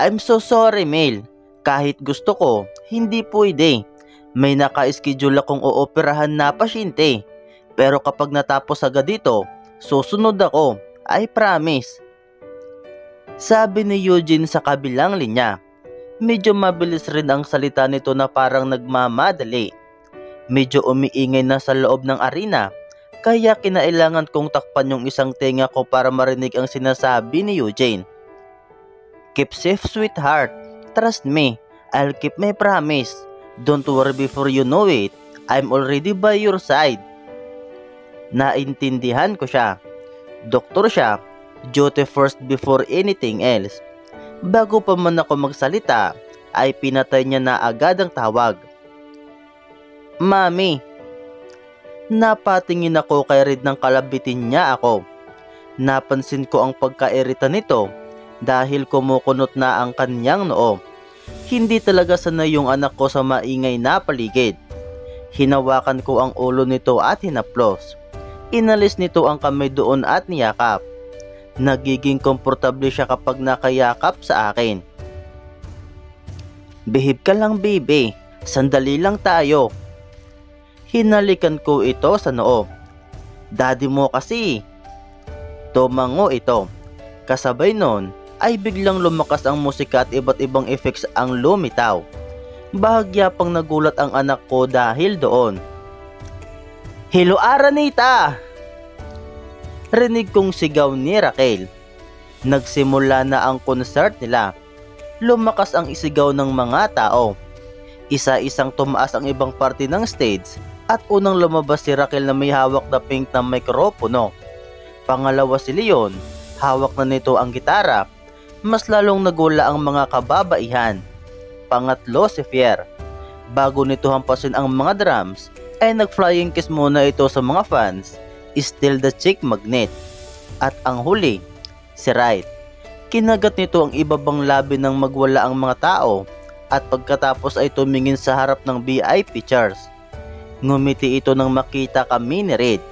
I'm so sorry, Mel. Kahit gusto ko, hindi pwede. May naka-schedule akong ooperahan na pasyente. Pero kapag natapos agad dito, susunod ako. I promise. Sabi ni Eugene sa kabilang linya. Medyo mabilis rin ang salita nito na parang nagmamadali. Medyo umiingay na sa loob ng arena, kaya kinailangan kong takpan yung isang tenga ko para marinig ang sinasabi ni Eugene. Keep safe, sweetheart. Trust me, I'll keep my promise. Don't worry, before you know it, I'm already by your side. Naintindihan ko siya. Doktor siya, duty first before anything else. Bago pa man ako magsalita, ay pinatay niya na agad ang tawag. Mami. Napatingin ako kay Reed nang kalabitin niya ako. Napansin ko ang pagkairita nito dahil kumukunot na ang kanyang noo. Hindi talaga sanay yung anak ko sa maingay na paligid. Hinawakan ko ang ulo nito at hinaplos. Inalis nito ang kamay doon at niyakap. Nagiging komportable siya kapag nakayakap sa akin. Behave ka lang, baby. Sandali lang tayo. Hinalikan ko ito sa noo. Daddy mo kasi. Tumango ito. Kasabay nun ay biglang lumakas ang musika at iba't ibang effects ang lumitaw. Bahagya pang nagulat ang anak ko dahil doon. Hello, Aranita! Rinig kong sigaw ni Raquel. Nagsimula na ang concert nila. Lumakas ang isigaw ng mga tao. Isa-isang tumaas ang ibang parte ng stage at unang lumabas si Raquel na may hawak na pink na mikropono. Pangalawa si Leon, hawak na nito ang gitara. Mas lalong nagula ang mga kababaihan. Pangatlo si Fier. Bago nito hampasin ang mga drums, ay nag-flying kiss muna ito sa mga fans. Still the chick magnet. At ang huli, si Wright. Kinagat nito ang ibabang labi ng magwala ang mga tao at pagkatapos ay tumingin sa harap ng VIP chairs. Ngumiti ito nang makita kami ni Reed.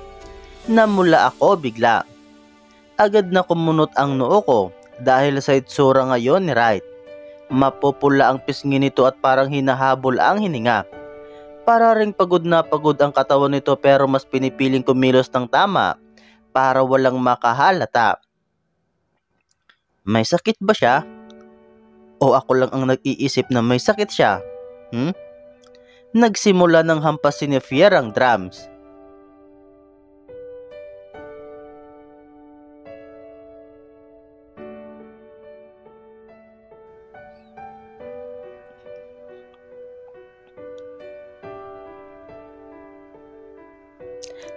Namula ako bigla. Agad na kumunot ang noo ko dahil sa itsura ngayon ni Wright. Mapupula ang pisngi nito at parang hinahabol ang hininga. Para ring pagod na pagod ang katawan nito pero mas pinipiling kumilos ng tama para walang makahalata. May sakit ba siya? O ako lang ang nag-iisip na may sakit siya? Nagsimula ng hampasin ni Fier ang drums.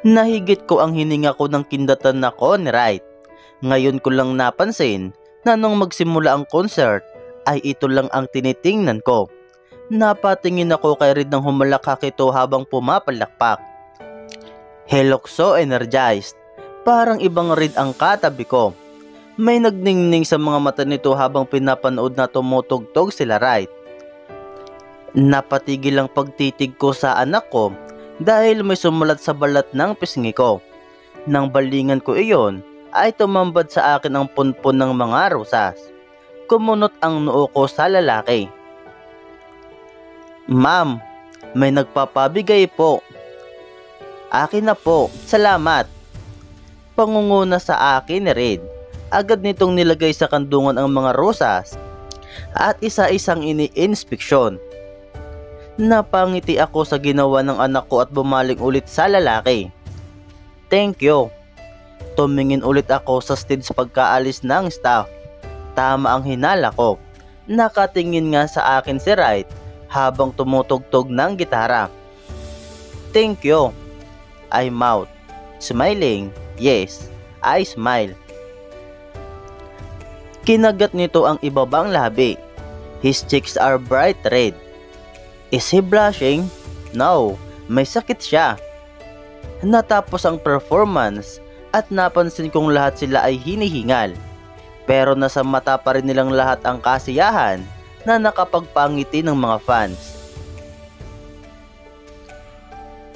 Nahigit ko ang hininga ko ng kindatan ako ni Wright. Ngayon ko lang napansin na nung magsimula ang concert ay ito lang ang tinitingnan ko. Napatingin ako kay Reed nang humalakhak ito habang pumapalakpak. He looked so energized. Parang ibang Reed ang katabi ko. May nagningning sa mga mata nito habang pinapanood na tumutugtog sila Wright. Napatigil ang pagtitig ko sa anak ko dahil may sumulat sa balat ng pisngi ko. Nang balingan ko iyon, ay tumambad sa akin ang punpun ng mga rosas. Kumunot ang noo ko sa lalaki. Ma'am, may nagpapabigay po. Akin na po, salamat. Pangunguna sa akin ni Reed. Agad nitong nilagay sa kandungan ang mga rosas at isa-isang ini-inspeksyon. Napangiti ako sa ginawa ng anak ko at bumaling ulit sa lalaki. Thank you. Tumingin ulit ako sa stage pagkaalis ng staff. Tama ang hinala ko. Nakatingin nga sa akin si Wright habang tumutugtog ng gitara. Thank you. I mouth. Smiling. Yes, I smile. Kinagat nito ang ibabang labi. His cheeks are bright red. Is he blushing? No, may sakit siya. Natapos ang performance at napansin kong lahat sila ay hinihingal. Pero nasa mata pa rin nilang lahat ang kasiyahan na nakapagpangiti ng mga fans.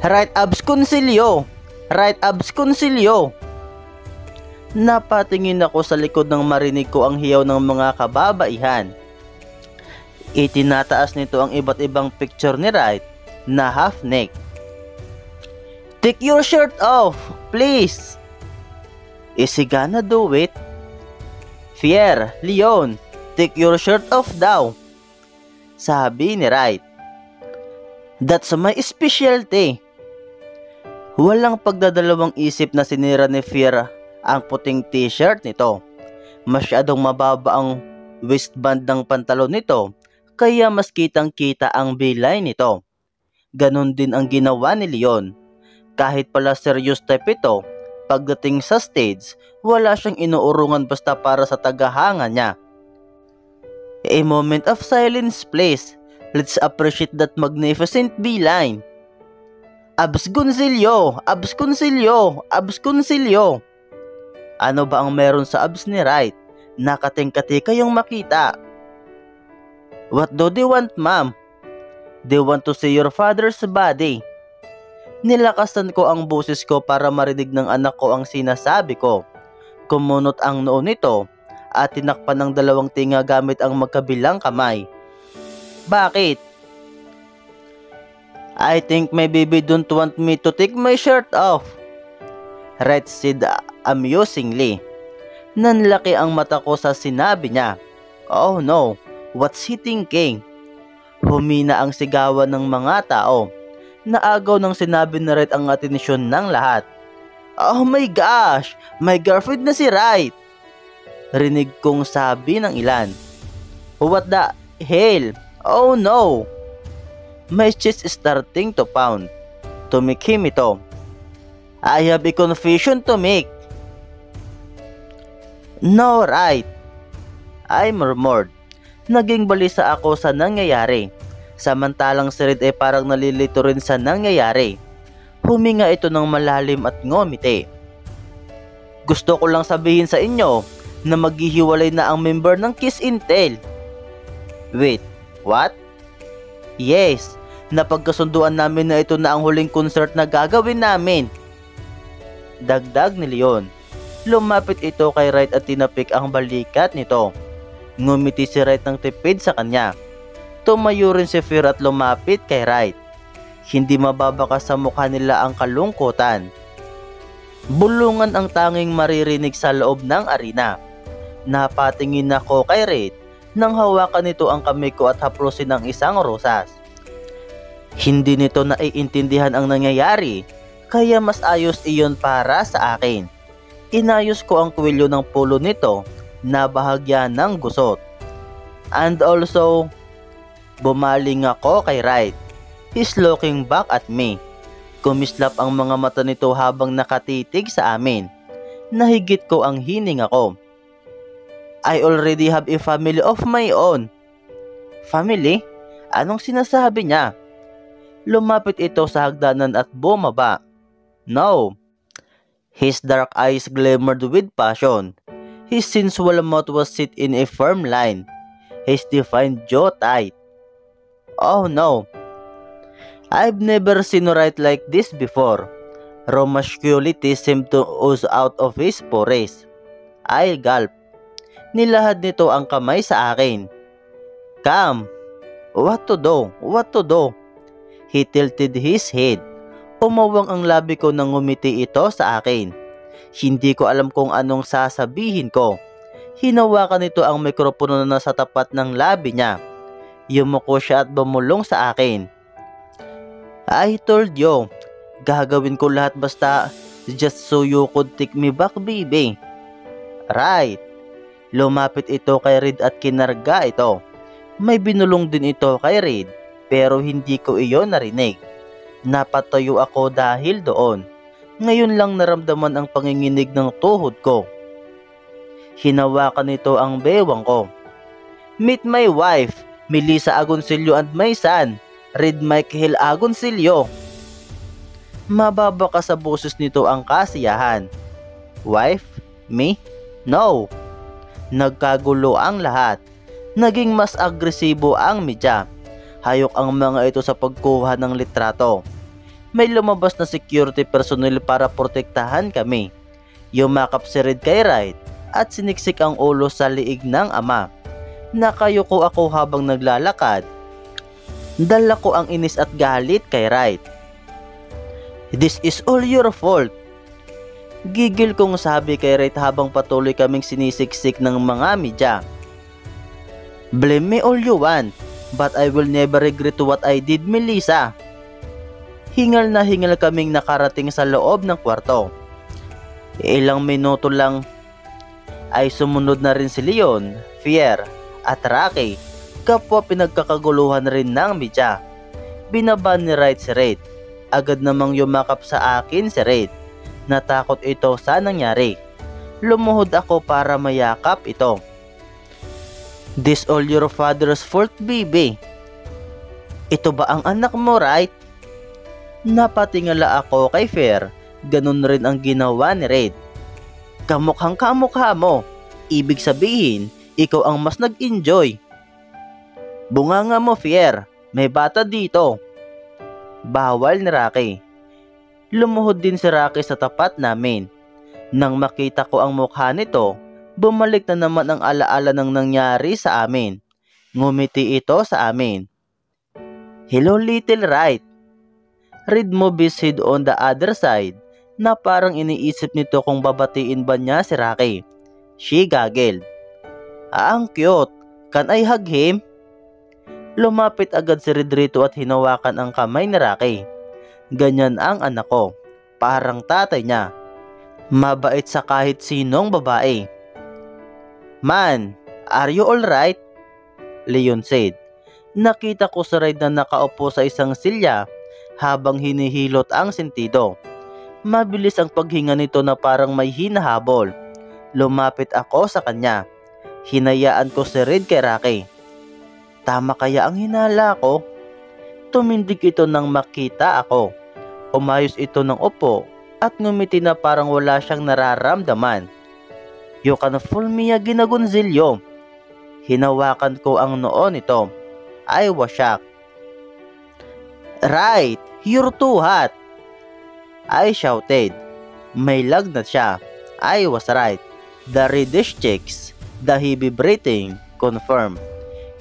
Right abs concilio! Right abs concilio! Napatingin ako sa likod nang marinig ko ang hiyaw ng mga kababaihan. Itinataas nito ang iba't ibang picture ni Wright na half-neck. "Take your shirt off, please." "Is he gonna do it?" "Fier, Leon, take your shirt off daw," sabi ni Wright. "That's my specialty." Walang pagdadalawang isip na sinira ni Fier ang puting t-shirt nito. Masyadong mababa ang waistband ng pantalon nito, kaya mas kitang-kita ang bilay nito. Ganon din ang ginawa ni Leon. Kahit pala serious type ito, pagdating sa stage, wala siyang inuurungan basta para sa tagahanga niya. "A moment of silence, please. Let's appreciate that magnificent beeline. Abs Gonzilio! Abs Gonzilio! Abs Gonzilio!" Ano ba ang meron sa abs ni Wright? Nakatingkati kayong makita. "What do they want, ma'am?" "They want to see your father's body." Nilakasan ko ang boses ko para marinig ng anak ko ang sinasabi ko. Kumunot ang noo nito at tinakpan ng dalawang tinga gamit ang magkabilang kamay. "Bakit?" "I think my baby don't want me to take my shirt off," Wright said amusingly. Nanlaki ang mata ko sa sinabi niya. Oh no, what's he thinking? Humina ang sigawan ng mga tao. Naagaw ng sinabi ni Wright ang atensyon ng lahat. "Oh my gosh, my girlfriend na si Wright!" Rinig kong sabi ng ilan. "What the hell? Oh no!" My chest is starting to pound. Tumikim ito. "I have a confession to make." "No, Wright," I murmured. Naging balisa ako sa nangyayari. Samantalang si Reed ay parang nalilito rin sa nangyayari. Huminga ito ng malalim at ngumiti. "Gusto ko lang sabihin sa inyo na maghihiwalay na ang member ng Kiss Intel." "Wait, what?" "Yes, napagkasunduan namin na ito na ang huling concert na gagawin namin." Dagdag ni Leon. Lumapit ito kay Wright at tinapik ang balikat nito. Ngumiti si Wright ng tipid sa kanya. Tumayo rin si Fier at lumapit kay Wright. Hindi mababakas sa mukha nila ang kalungkutan. Bulungan ang tanging maririnig sa loob ng arena. Napatingin ako kay Wright nang hawakan nito ang kamay ko at haplusin ang isang rosas. Hindi nito naiintindihan ang nangyayari, kaya mas ayos iyon para sa akin. Inayos ko ang kwelyo ng pulo nito na bahagya ng gusot. And also, bumaling ako kay Wright. He's looking back at me. Kumislap ang mga mata nito habang nakatitig sa amin. Nahigit ko ang hininga ko. "I already have a family of my own." "Family? Anong sinasabi niya?" Lumapit ito sa hagdanan at bumaba. "No." His dark eyes glimmered with passion. His sensual mouth was set in a firm line. His defined jaw tight. Oh no. I've never seen Wright like this before. Raw masculinity seemed to ooze out of his pores. I gulped. Nilahad nito ang kamay sa akin. "Come." What to do? What to do? He tilted his head. Umawang ang labi ko nang ngumiti ito sa akin. Hindi ko alam kung anong sasabihin ko. Hinawakan nito ang mikropono na nasa tapat ng labi niya. Yumuko siya at bumulong sa akin. "I told you, gagawin ko lahat basta just so you could take me back, baby." "Right." Lumapit ito kay Reed at kinarga ito. May binulong din ito kay Reed, pero hindi ko iyon narinig. Napatayo ako dahil doon. Ngayon lang naramdaman ang panginginig ng tuhod ko. Hinawakan nito ang bewang ko. "Meet my wife, Melissa Agoncillo, and my son, Reed Michael Agoncillo." Mababa ka sa boses nito ang kasiyahan. "Wife? Me? No." Nagkagulo ang lahat. Naging mas agresibo ang media. Hayok ang mga ito sa pagkuha ng litrato. May lumabas na security personnel para protektahan kami. Yumakap si Reed kay Wright at siniksik ang ulo sa liig ng ama. Nakayuko ako habang naglalakad. Dala ko ang inis at galit kay Wright. "This is all your fault." Gigil kong sabi kay Wright habang patuloy kaming sinisiksik ng mga media. "Blame me all you want, but I will never regret what I did, Melissa." Hingal na hingal kaming nakarating sa loob ng kwarto. Ilang minuto lang ay sumunod na rin si Leon, Fier at Rocky. Kapwa pinagkakaguluhan rin ng media. Binaban ni Wright si Reid. Agad namang yumakap sa akin si Reid. Natakot ito sa nangyari. Lumuhod ako para mayakap ito. "This all your father's fault, baby." "Ito ba ang anak mo, Wright?" Napatingala ako kay Fier. Ganun rin ang ginawa ni Reid. "Kamukhang kamukha mo. Ibig sabihin, ikaw ang mas nag-enjoy." "Bunganga mo, Fier. May bata dito." Bawal ni Rocky. Lumuhod din si Rocky sa tapat namin. Nang makita ko ang mukha nito, bumalik na naman ang alaala ng nangyari sa amin. Ngumiti ito sa amin. "Hello, little Wright." Reid moved his head on the other side na parang iniisip nito kung babatiin ba niya si Rocky. She gaggled. Ang cute. Can I hug him?" Lumapit agad si Reid rito at hinawakan ang kamay ni Rocky. Ganyan ang anak ko. Parang tatay niya. Mabait sa kahit sinong babae. "Man, are you alright?" Leon said. Nakita ko si Reid na nakaupo sa isang silya habang hinihilot ang sentido. Mabilis ang paghinga nito na parang may hinahabol. Lumapit ako sa kanya. Hinayaan ko si Reid kay Rocky. Tama kaya ang hinala ko? Tumindig ito nang makita ako. Umayos ito ng upo at ngumiti na parang wala siyang nararamdaman. "You can fool me again, Gonzilyo." Hinawakan ko ang noo nito. I was shocked. "Right, you're too hot," I shouted. May lagnat siya. I was right. The reddish cheeks, the heavy breathing, confirmed.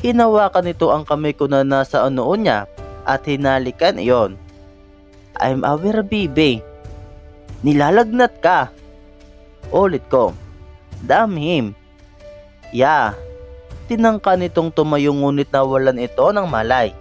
Hinawakan nito ang kamay ko na nasa noo niya at hinalikan iyon. "I'm aware, baby." "Nilalagnat ka." Ulit ko. "Damn him." Yeah. Tinangka nitong tumayo ngunit nawalan ito ng malay.